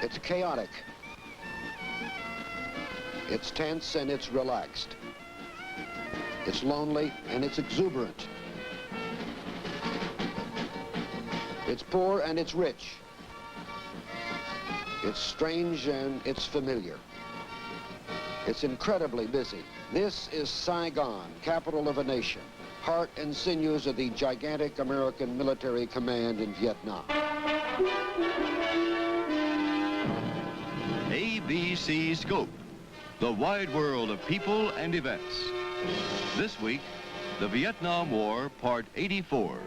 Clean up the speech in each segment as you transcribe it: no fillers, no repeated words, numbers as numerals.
It's chaotic. It's tense and it's relaxed. It's lonely and it's exuberant. It's poor and it's rich. It's strange and it's familiar. It's incredibly busy. This is Saigon, capital of a nation, heart and sinews of the gigantic American military command in Vietnam. ABC Scope, the wide world of people and events. This week, the Vietnam War, Part 84.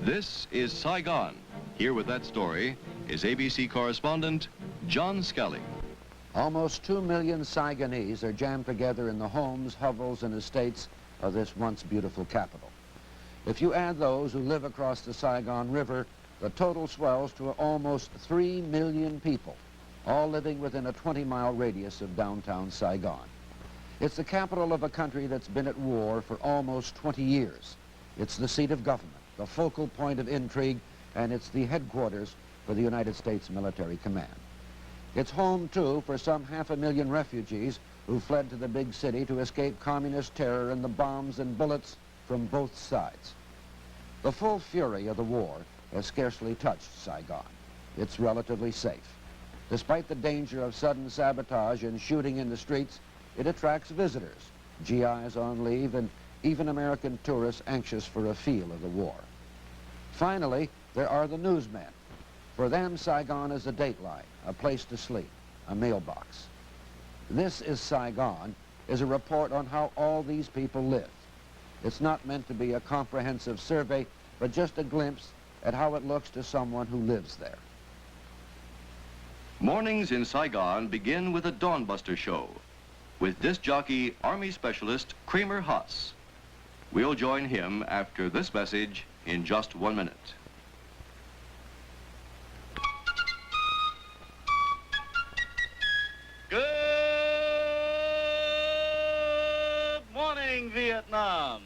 This is Saigon. Here with that story is ABC correspondent John Scully. Almost 2 million Saigonese are jammed together in the homes, hovels, and estates of this once beautiful capital. If you add those who live across the Saigon River, the total swells to almost 3 million people, all living within a 20-mile radius of downtown Saigon. It's the capital of a country that's been at war for almost 20 years. It's the seat of government, the focal point of intrigue, and it's the headquarters for the United States Military Command. It's home, too, for some 500,000 refugees who fled to the big city to escape communist terror and the bombs and bullets from both sides. The full fury of the war has scarcely touched Saigon. It's relatively safe. Despite the danger of sudden sabotage and shooting in the streets, it attracts visitors, GIs on leave, and even American tourists anxious for a feel of the war. Finally, there are the newsmen. For them, Saigon is a dateline, a place to sleep, a mailbox. This is Saigon is a report on how all these people live. It's not meant to be a comprehensive survey, but just a glimpse at how it looks to someone who lives there. Mornings in Saigon begin with a Dawnbuster show with disc jockey, Army Specialist Kramer Haas. We'll join him after this message in just 1 minute. Good morning, Vietnam.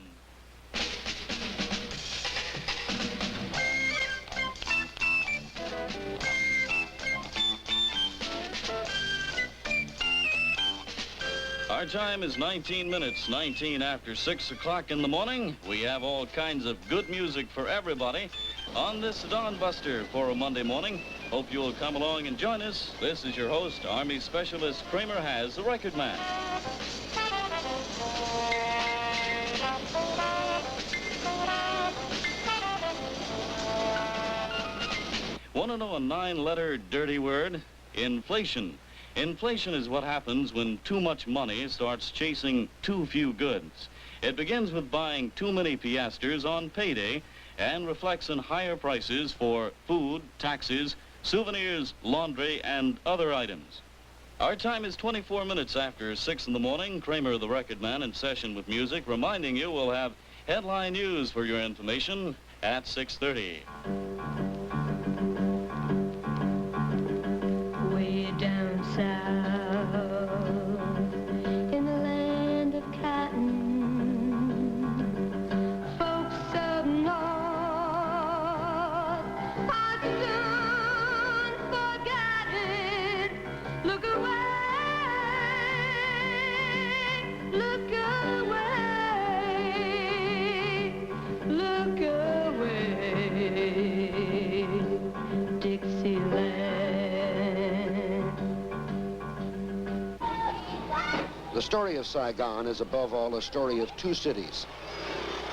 Our time is 19 minutes, 19 after 6 o'clock in the morning. We have all kinds of good music for everybody on this Dawnbuster for a Monday morning. Hope you'll come along and join us. This is your host, Army Specialist Kramer Haze, the record man. Want to know a 9-letter dirty word? Inflation. Inflation is what happens when too much money starts chasing too few goods. It begins with buying too many piastres on payday and reflects in higher prices for food, taxes, souvenirs, laundry, and other items. Our time is 24 minutes after 6 in the morning. Kramer, the record man, in session with music, reminding you we'll have headline news for your information at 6:30. Way down south in the land of cotton, folks up north are soon forgotten. Look away, look away, look away, Dixieland. The story of Saigon is above all a story of two cities.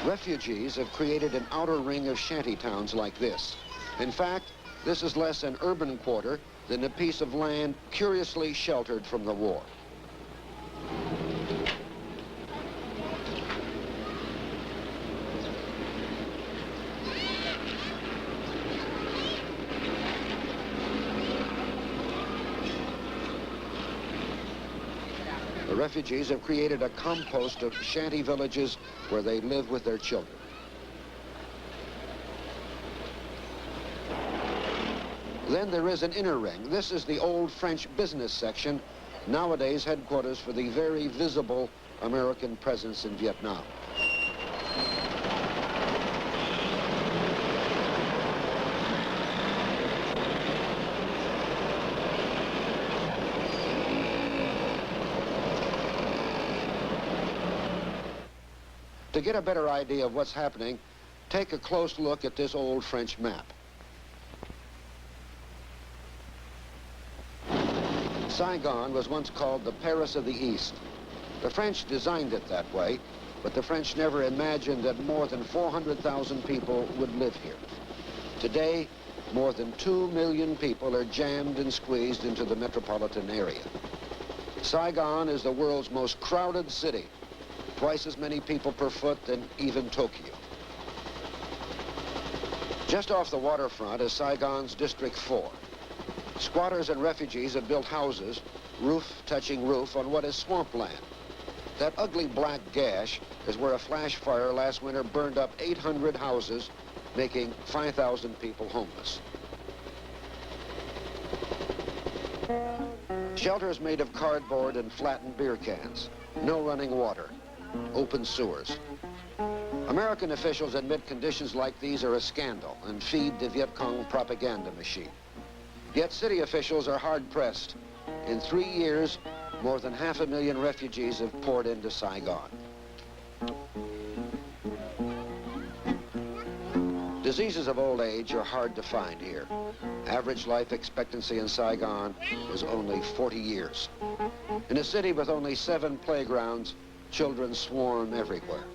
Refugees have created an outer ring of shanty towns like this. In fact, this is less an urban quarter than a piece of land curiously sheltered from the war. The refugees have created a compost of shanty villages where they live with their children. Then there is an inner ring. This is the old French business section, nowadays headquarters for the very visible American presence in Vietnam. To get a better idea of what's happening, take a close look at this old French map. Saigon was once called the Paris of the East. The French designed it that way, but the French never imagined that more than 400,000 people would live here. Today, more than 2 million people are jammed and squeezed into the metropolitan area. Saigon is the world's most crowded city, twice as many people per foot than even Tokyo. Just off the waterfront is Saigon's District 4. Squatters and refugees have built houses, roof touching roof, on what is swampland. That ugly black gash is where a flash fire last winter burned up 800 houses, making 5,000 people homeless. Shelters made of cardboard and flattened beer cans. No running water. Open sewers. American officials admit conditions like these are a scandal and feed the Viet Cong propaganda machine. Yet city officials are hard-pressed. In 3 years, more than 500,000 refugees have poured into Saigon. Diseases of old age are hard to find here. Average life expectancy in Saigon is only 40 years. In a city with only 7 playgrounds, children swarm everywhere.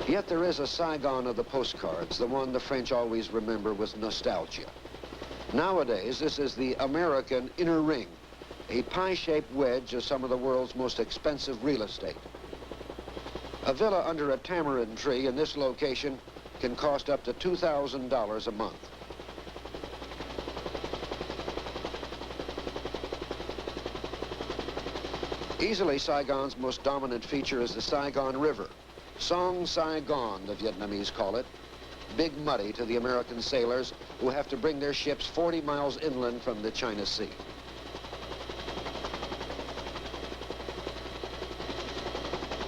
Yet there is a Saigon of the postcards, the one the French always remember with nostalgia. Nowadays, this is the American inner ring, a pie-shaped wedge of some of the world's most expensive real estate. A villa under a tamarind tree in this location can cost up to $2,000 a month. Easily Saigon's most dominant feature is the Saigon River. Song Saigon, the Vietnamese call it. Big muddy to the American sailors who have to bring their ships 40 miles inland from the China Sea.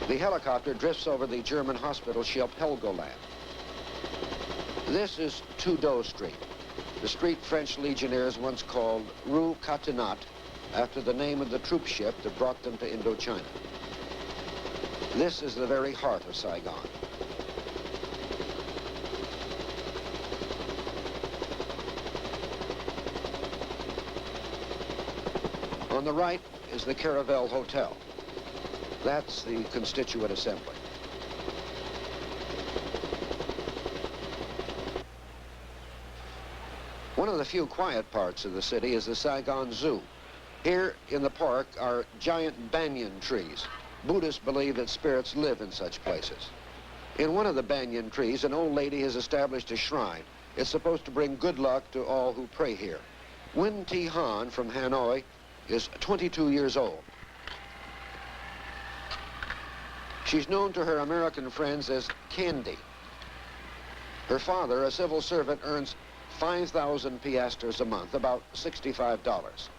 The helicopter drifts over the German hospital ship Helgoland. This is Trudeau Street, the street French legionnaires once called Rue Catinat, after the name of the troop ship that brought them to Indochina. This is the very heart of Saigon. On the right is the Caravel Hotel. That's the Constituent Assembly. One of the few quiet parts of the city is the Saigon Zoo. Here in the park are giant banyan trees. Buddhists believe that spirits live in such places. In one of the banyan trees, an old lady has established a shrine. It's supposed to bring good luck to all who pray here. Win Thi Han from Hanoi is 22 years old. She's known to her American friends as Candy. Her father, a civil servant, earns 5,000 piastres a month, about $65.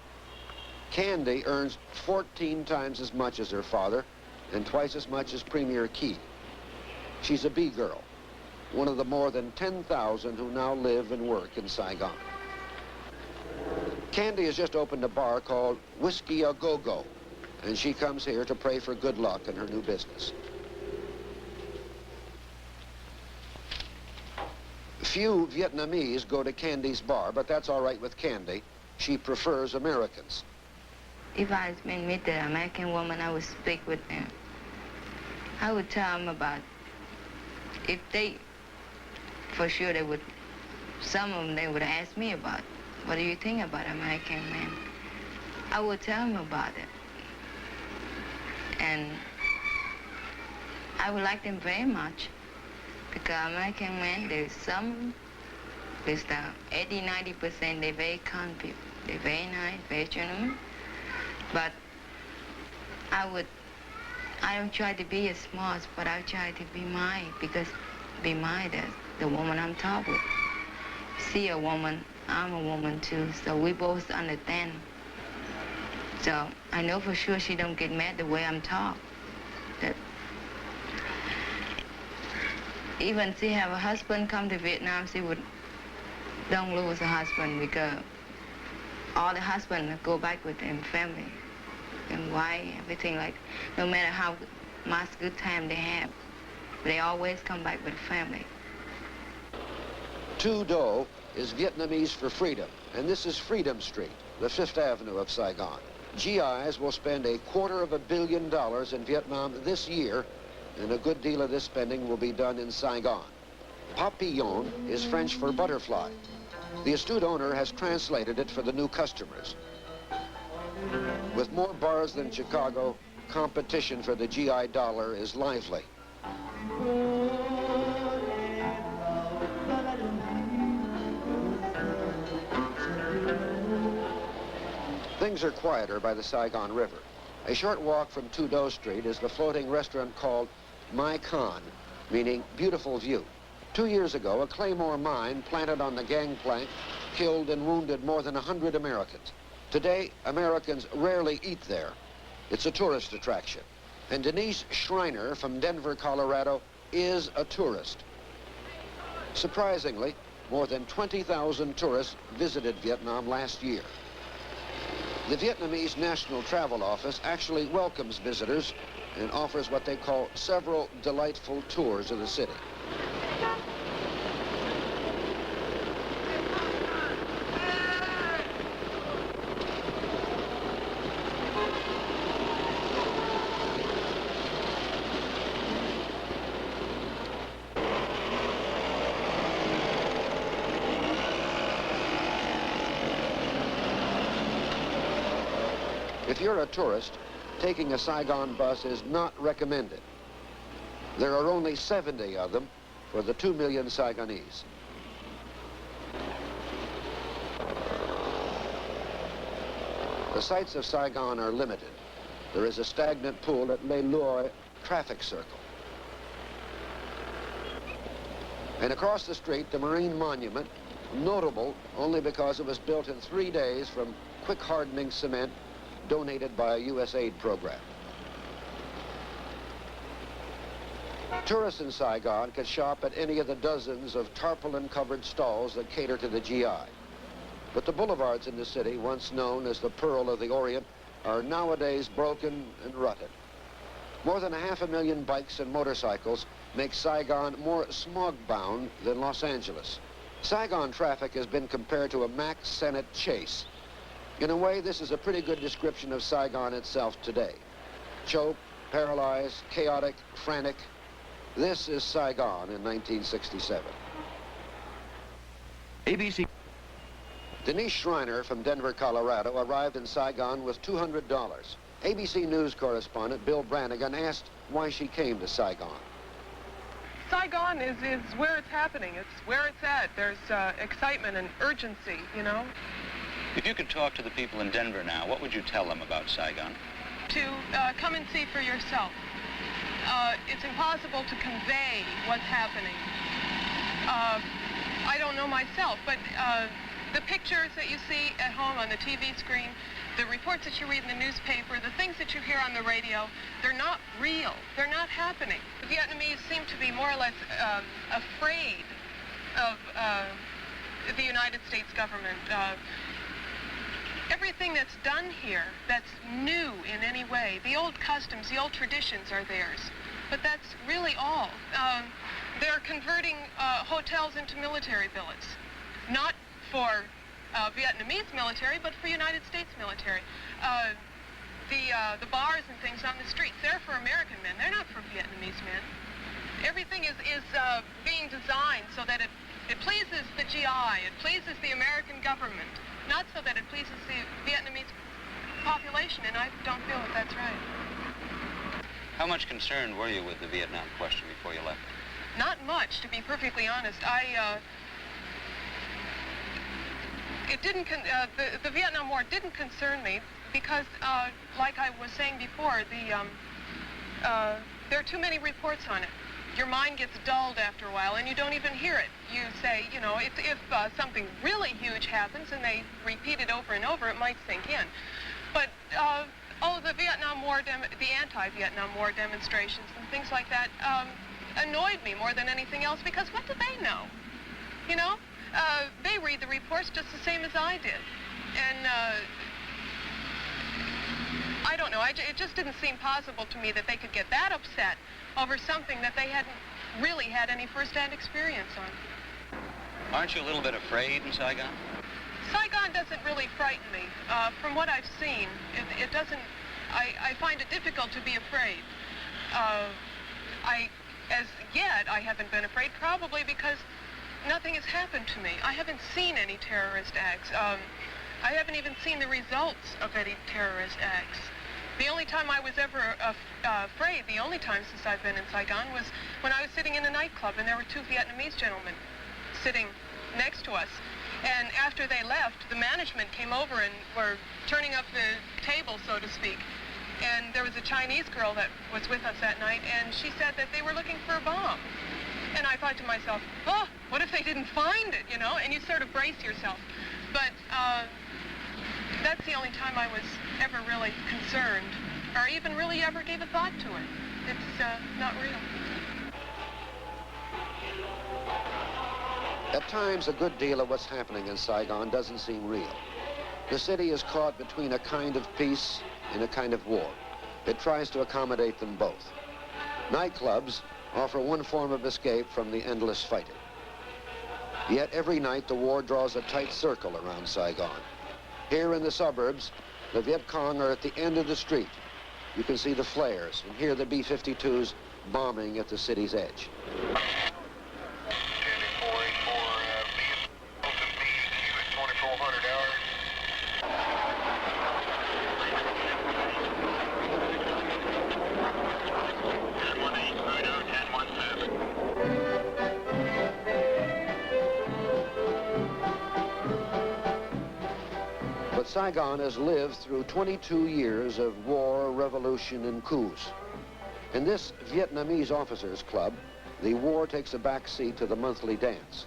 Candy earns 14 times as much as her father and twice as much as Premier Key. She's a B-girl, one of the more than 10,000 who now live and work in Saigon. Candy has just opened a bar called Whiskey A Go-Go, and she comes here to pray for good luck in her new business. Few Vietnamese go to Candy's bar, but that's all right with Candy. She prefers Americans. If I meet the American woman, I would speak with them. I would tell them about, if they, for sure they would, some of them they would ask me about, what do you think about American men? I would tell them about it. And I would like them very much, because American men, there's some, there's the 80-90%, they're very kind people. They're very nice, very genuine. But I don't try to be as smart, but I try to be mine, because be mine as the woman I'm talking with. See a woman, I'm a woman too, so we both understand. So I know for sure she don't get mad the way I'm talk. That even she have a husband come to Vietnam, she would don't lose a husband, because all the husbands go back with their family. and white, everything like, no matter how much good time they have, they always come back with family. Tu Do is Vietnamese for freedom, and this is Freedom Street, the 5th Avenue of Saigon. GIs will spend $250 million in Vietnam this year, and a good deal of this spending will be done in Saigon. Papillon is French for butterfly. The astute owner has translated it for the new customers. With more bars than Chicago, competition for the GI dollar is lively. Things are quieter by the Saigon River. A short walk from Tu Do Street is the floating restaurant called My Con, meaning beautiful view. 2 years ago, a Claymore mine planted on the gangplank killed and wounded more than 100 Americans. Today, Americans rarely eat there. It's a tourist attraction. And Denise Schreiner from Denver, Colorado, is a tourist. Surprisingly, more than 20,000 tourists visited Vietnam last year. The Vietnamese National Travel Office actually welcomes visitors and offers what they call several delightful tours of the city. If you're a tourist, taking a Saigon bus is not recommended. There are only 70 of them for the 2 million Saigonese. The sights of Saigon are limited. There is a stagnant pool at Le Loi traffic circle. And across the street, the Marine Monument, notable only because it was built in 3 days from quick hardening cement donated by a U.S. aid program. Tourists in Saigon can shop at any of the dozens of tarpaulin-covered stalls that cater to the GI. But the boulevards in the city, once known as the Pearl of the Orient, are nowadays broken and rutted. More than 500,000 bikes and motorcycles make Saigon more smog-bound than Los Angeles. Saigon traffic has been compared to a Mack Sennett chase. In a way, this is a pretty good description of Saigon itself today. Choked, paralyzed, chaotic, frantic. This is Saigon in 1967. ABC. Denise Schreiner from Denver, Colorado, arrived in Saigon with $200. ABC News correspondent Bill Brannigan asked why she came to Saigon. Saigon is where it's happening. It's where it's at. There's excitement and urgency, you know. If you could talk to the people in Denver now, what would you tell them about Saigon? To come and see for yourself. It's impossible to convey what's happening. I don't know myself, but the pictures that you see at home on the TV screen, the reports that you read in the newspaper, the things that you hear on the radio, they're not real. They're not happening. The Vietnamese seem to be more or less afraid of the United States government. Everything that's done here that's new in any way, the old customs, the old traditions are theirs. But that's really all. They're converting hotels into military billets, not for Vietnamese military, but for United States military. The bars and things on the streets, they're for American men. They're not for Vietnamese men. Everything is being designed so that it pleases the GI, it pleases the American government, not so that it pleases the Vietnamese population, and I don't feel that that's right. How much concerned were you with the Vietnam question before you left? Not much, to be perfectly honest. The Vietnam War didn't concern me because, like I was saying before, there are too many reports on it. Your mind gets dulled after a while, and you don't even hear it. You say, you know, if something really huge happens and they repeat it over and over, it might sink in. But, the Vietnam War, the anti-Vietnam War demonstrations and things like that annoyed me more than anything else, because what do they know? You know? They read the reports just the same as I did. And I don't know. It just didn't seem possible to me that they could get that upset over something that they hadn't really had any first-hand experience on. Aren't you a little bit afraid in Saigon? Saigon doesn't really frighten me. From what I've seen, it doesn't... I find it difficult to be afraid. As yet, I haven't been afraid, probably because nothing has happened to me. I haven't seen any terrorist acts. I haven't even seen the results of any terrorist acts. The only time I was ever afraid, the only time since I've been in Saigon, was when I was sitting in a nightclub and there were two Vietnamese gentlemen sitting next to us. And after they left, the management came over and were turning up the table, so to speak. And there was a Chinese girl that was with us that night, and she said that they were looking for a bomb. And I thought to myself, oh, what if they didn't find it, you know? And you sort of brace yourself. But that's the only time I was ever really concerned, or even really ever gave a thought to it. It's not real. At times, a good deal of what's happening in Saigon doesn't seem real. The city is caught between a kind of peace and a kind of war. It tries to accommodate them both. Nightclubs offer one form of escape from the endless fighting. Yet every night the war draws a tight circle around Saigon. Here in the suburbs, the Viet Cong are at the end of the street. You can see the flares and hear the B-52s bombing at the city's edge. But Saigon has lived through 22 years of war, revolution, and coups. In this Vietnamese officers' club, the war takes a back seat to the monthly dance.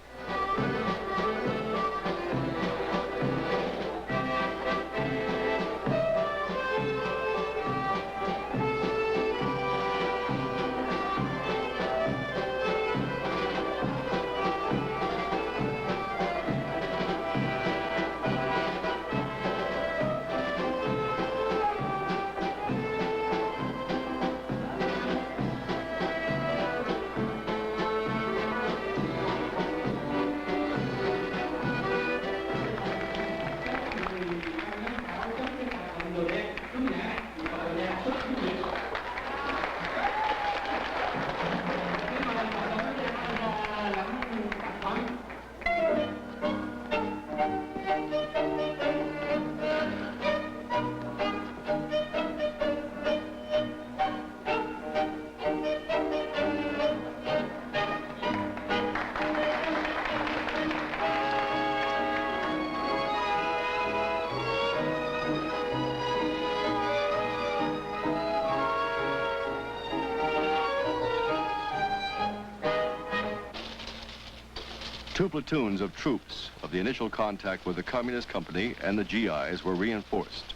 Two platoons of troops of the initial contact with the Communist Company and the GIs were reinforced.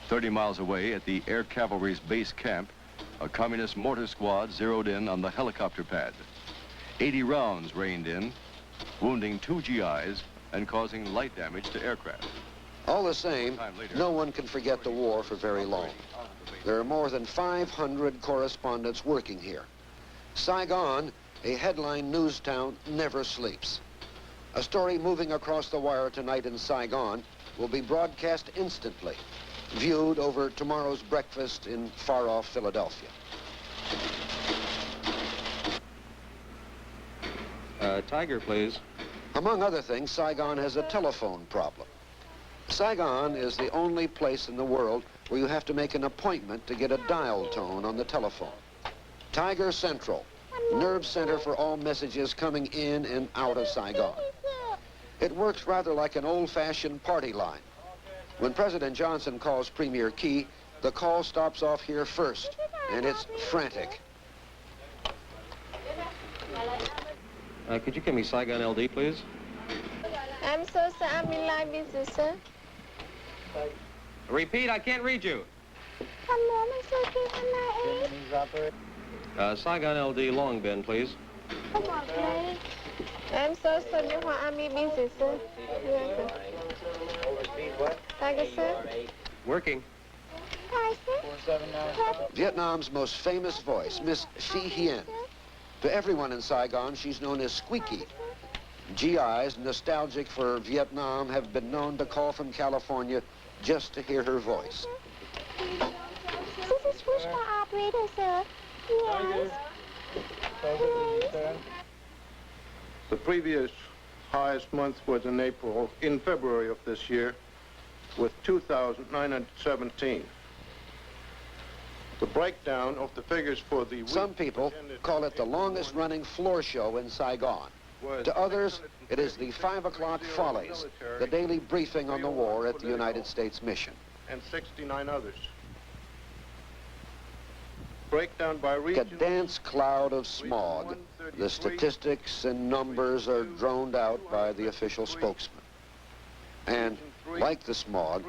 30 miles away at the Air Cavalry's base camp, a Communist mortar squad zeroed in on the helicopter pad. 80 rounds rained in, wounding 2 GIs and causing light damage to aircraft. All the same, no one can forget the war for very long. There are more than 500 correspondents working here. Saigon, a headline news town, never sleeps. A story moving across the wire tonight in Saigon will be broadcast instantly, viewed over tomorrow's breakfast in far-off Philadelphia. Tiger, please. Among other things, Saigon has a telephone problem. Saigon is the only place in the world where you have to make an appointment to get a dial tone on the telephone. Tiger Central, nerve center for all messages coming in and out of Saigon. It works rather like an old-fashioned party line. When President Johnson calls Premier Key, the call stops off here first, and it's frantic. Could you give me Saigon LD, please? I'm so sorry, I'm in live business, sir. Repeat, I can't read you. Saigon LD Long Bend, please. Come on, please. I'm so sorry, I'm in business, sir. Yes, sir. Tiger, sir. Working. Vietnam's most famous voice, Miss Phi Hien. To everyone in Saigon, she's known as Squeaky. GIs, nostalgic for Vietnam, have been known to call from California just to hear her voice. This is push for operator, sir. Yes. The previous highest month was in February of this year, with 2,917. The breakdown of the figures for the week... Some people call it the longest running floor show in Saigon. To others, it is the 5 o'clock follies, the daily briefing on the war at the United States Mission. And 69 others. Breakdown by region... A dense cloud of smog. The statistics and numbers are droned out by the official spokesman. And, like the smog,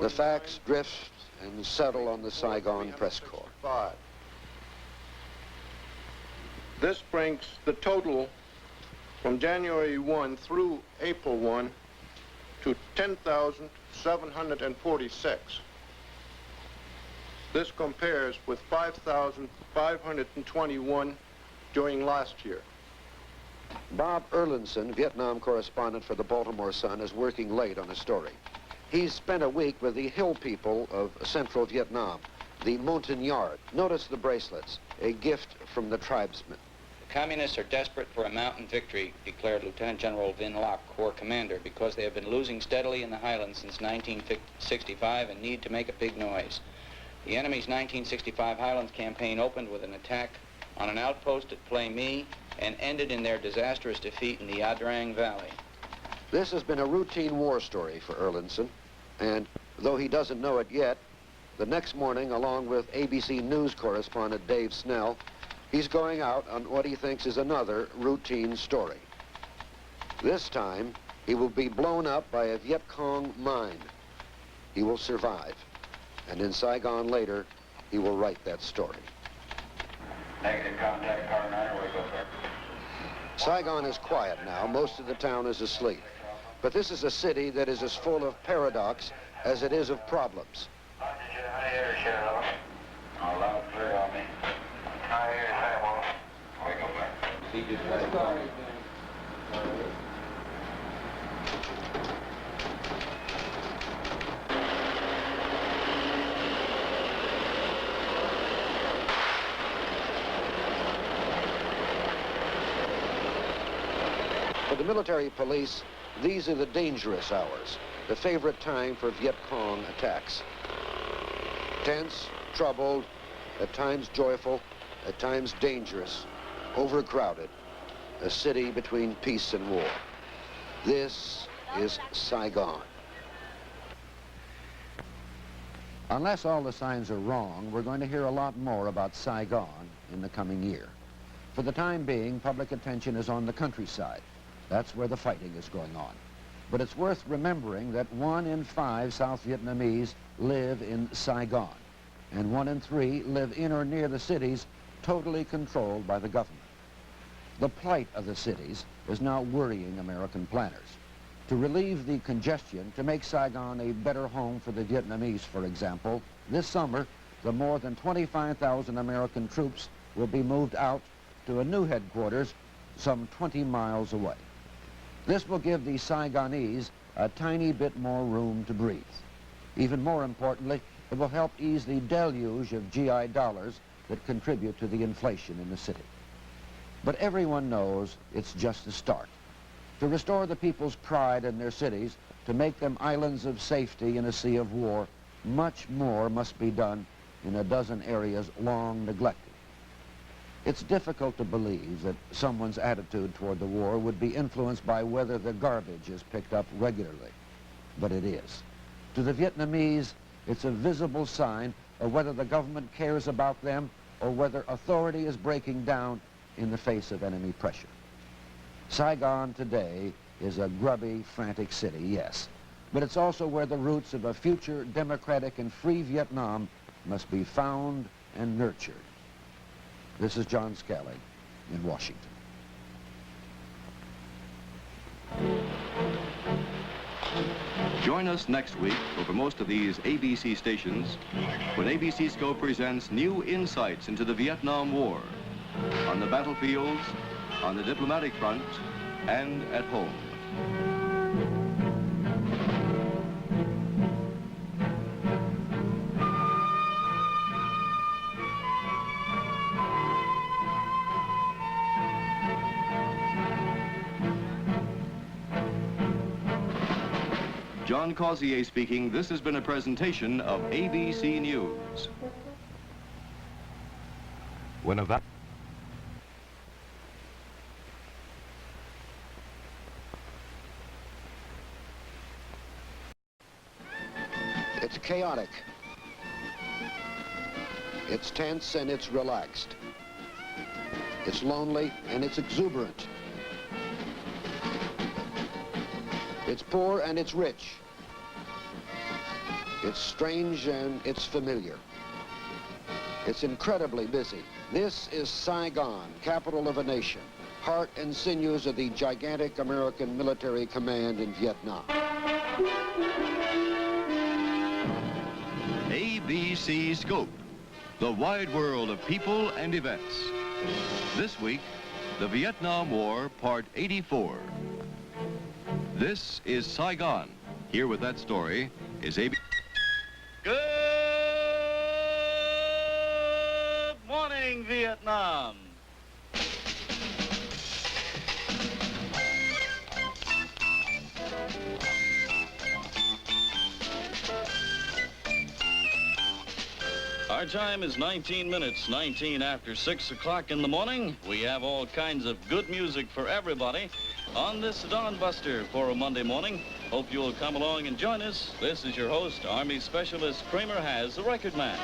the facts drift and settle on the Saigon press corps. This brings the total from January 1 through April 1 to 10,746. This compares with 5,521 during last year. Bob Erlandson, Vietnam correspondent for the Baltimore Sun, is working late on a story. He's spent a week with the hill people of central Vietnam, the Montagnard. Notice the bracelets, a gift from the tribesmen. The communists are desperate for a mountain victory, declared Lieutenant General Vin Loc, Corps Commander, because they have been losing steadily in the highlands since 1965 and need to make a big noise. The enemy's 1965 Highlands campaign opened with an attack on an outpost at Plei Mi and ended in their disastrous defeat in the Ia Drang Valley. This has been a routine war story for Erlandson, and though he doesn't know it yet, the next morning, along with ABC News correspondent Dave Snell, he's going out on what he thinks is another routine story. This time, he will be blown up by a Viet Cong mine. He will survive, and in Saigon later, he will write that story. Negative contact, car 9, wake up there. Saigon is quiet now. Most of the town is asleep. But this is a city that is as full of paradox as it is of problems. High air, Cheryl. All loud, clear on me. High air, Samuel. Wake up there. For the military police, these are the dangerous hours, the favorite time for Viet Cong attacks. Tense, troubled, at times joyful, at times dangerous, overcrowded, a city between peace and war. This is Saigon. Unless all the signs are wrong, we're going to hear a lot more about Saigon in the coming year. For the time being, public attention is on the countryside. That's where the fighting is going on. But it's worth remembering that 1 in 5 South Vietnamese live in Saigon, and 1 in 3 live in or near the cities totally controlled by the government. The plight of the cities is now worrying American planners. To relieve the congestion, to make Saigon a better home for the Vietnamese, for example, this summer, the more than 25,000 American troops will be moved out to a new headquarters some 20 miles away. This will give the Saigonese a tiny bit more room to breathe. Even more importantly, it will help ease the deluge of GI dollars that contribute to the inflation in the city. But everyone knows it's just a start. To restore the people's pride in their cities, to make them islands of safety in a sea of war, much more must be done in a dozen areas long neglected. It's difficult to believe that someone's attitude toward the war would be influenced by whether the garbage is picked up regularly, but it is. To the Vietnamese, it's a visible sign of whether the government cares about them or whether authority is breaking down in the face of enemy pressure. Saigon today is a grubby, frantic city, yes, but it's also where the roots of a future democratic and free Vietnam must be found and nurtured. This is John Scally in Washington. Join us next week over most of these ABC stations when ABC Scope presents new insights into the Vietnam War, on the battlefields, on the diplomatic front, and at home. John Causier speaking. This has been a presentation of ABC News. When a It's chaotic. It's tense and it's relaxed. It's lonely and it's exuberant. It's poor and it's rich. It's strange and it's familiar. It's incredibly busy. This is Saigon, capital of a nation, heart and sinews of the gigantic American military command in Vietnam. ABC Scope, the wide world of people and events. This week, the Vietnam War, Part 84. This is Saigon. Here with that story is ABC. Good morning, Vietnam. Our time is 19 minutes, 19 after 6 o'clock in the morning. We have all kinds of good music for everybody on this Dawn Buster for a Monday morning. Hope you'll come along and join us. This is your host, Army Specialist Kramer Haze, the record man.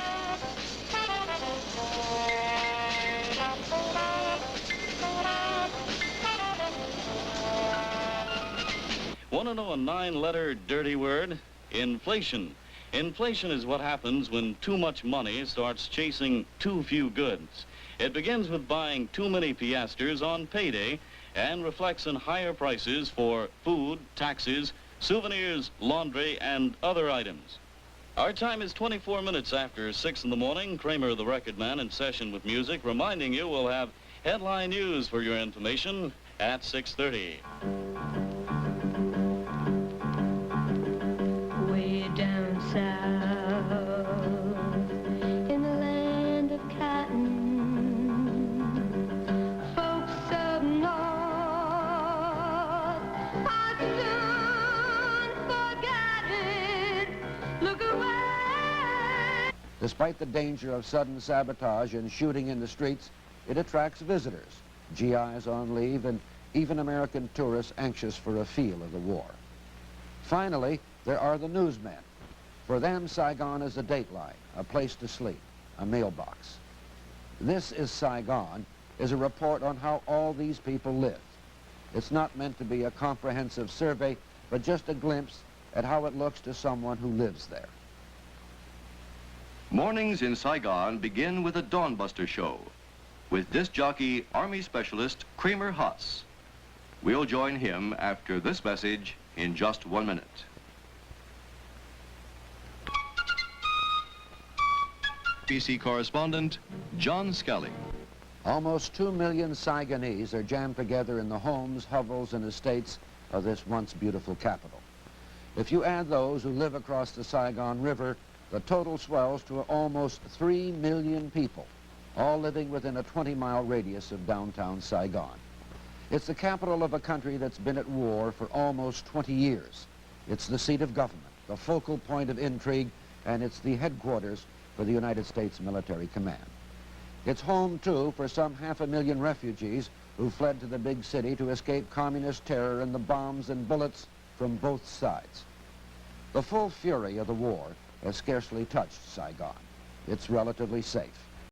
Want to know a 9-letter dirty word? Inflation. Inflation is what happens when too much money starts chasing too few goods. It begins with buying too many piastres on payday and reflects in higher prices for food, taxes, souvenirs, laundry, and other items. Our time is 24 minutes after 6 in the morning. Kramer, the record man, in session with music, reminding you we'll have headline news for your information at 6:30. Way down south in the land of cotton, folks up north are soon forgotten. Look away. Despite the danger of sudden sabotage and shooting in the streets, it attracts visitors, GIs on leave, and even American tourists anxious for a feel of the war. Finally, there are the newsmen. For them, Saigon is a dateline, a place to sleep, a mailbox. This is Saigon is a report on how all these people live. It's not meant to be a comprehensive survey, but just a glimpse at how it looks to someone who lives there. Mornings in Saigon begin with a Dawn Buster show with disc jockey, Army Specialist Kramer Haas. We'll join him after this message in just 1 minute. ABC correspondent John Scully. Almost 2 million Saigonese are jammed together in the homes, hovels, and estates of this once beautiful capital. If you add those who live across the Saigon River, the total swells to almost 3 million people, all living within a 20-mile radius of downtown Saigon. It's the capital of a country that's been at war for almost 20 years. It's the seat of government, the focal point of intrigue, and it's the headquarters for the United States Military Command. It's home, too, for some 500,000 refugees who fled to the big city to escape communist terror and the bombs and bullets from both sides. The full fury of the war has scarcely touched Saigon. It's relatively safe.